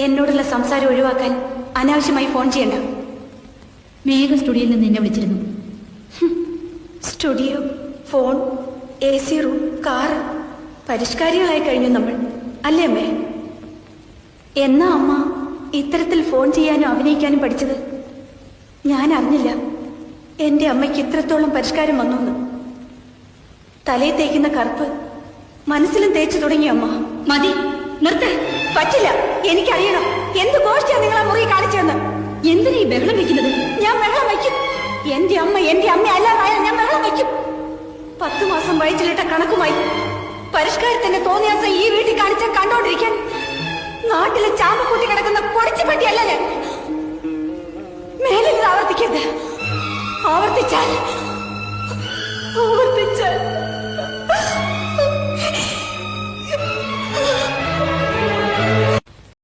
എന്നോടുള്ള സംസാരം ഒഴിവാക്കാൻ അനാവശ്യമായി ഫോൺ ചെയ്യണ്ട. മേഘ സ്റ്റുഡിയോയിൽ നിന്ന് എന്നെ വിളിച്ചിരുന്നു. Studio, phone, AC room, car, പരിഷ്കാരികളായി കഴിഞ്ഞു നമ്മൾ, അല്ലേ അമ്മേ? എന്നാ അമ്മ ഇത്തരത്തിൽ ഫോൺ ചെയ്യാനും അഭിനയിക്കാനും പഠിച്ചത്? ഞാൻ അറിഞ്ഞില്ല എന്റെ അമ്മയ്ക്ക് ഇത്രത്തോളം പരിഷ്കാരം വന്നു. തലയിൽ തേക്കുന്ന കറുപ്പ് മനസ്സിലും തേച്ചു തുടങ്ങി അമ്മ. മതി, നിർത്ത്. പറ്റില്ല, എനിക്കറിയണം എന്ത് ഗോഷ്ടിയാ നിങ്ങളെ മുറി കാണിച്ചതെന്ന്. എന്തിനാ ഈ ബഹളം വെക്കുന്നത്? ഞാൻ ബഹളം വയ്ക്കും. എന്റെ അമ്മ അല്ലാതായാൽ ഞാൻ ബഹളം വയ്ക്കും. 10 മാസം വയറ്റിലിട്ട കണക്കുമായി പരിഷ്കാരത്തിന്റെ തോന്നിയാസം ഈ വീട്ടിൽ കാണിച്ച കണ്ടോണ്ടിരിക്കാൻ നാട്ടിലെ ചാമ്പക്കൂട്ടി കിടക്കുന്ന പൊടിച്ചു പറ്റിയല്ല ഞാൻ. മേലിൽ ആവർത്തിക്കരുത്. ആവർത്തിച്ചാൽ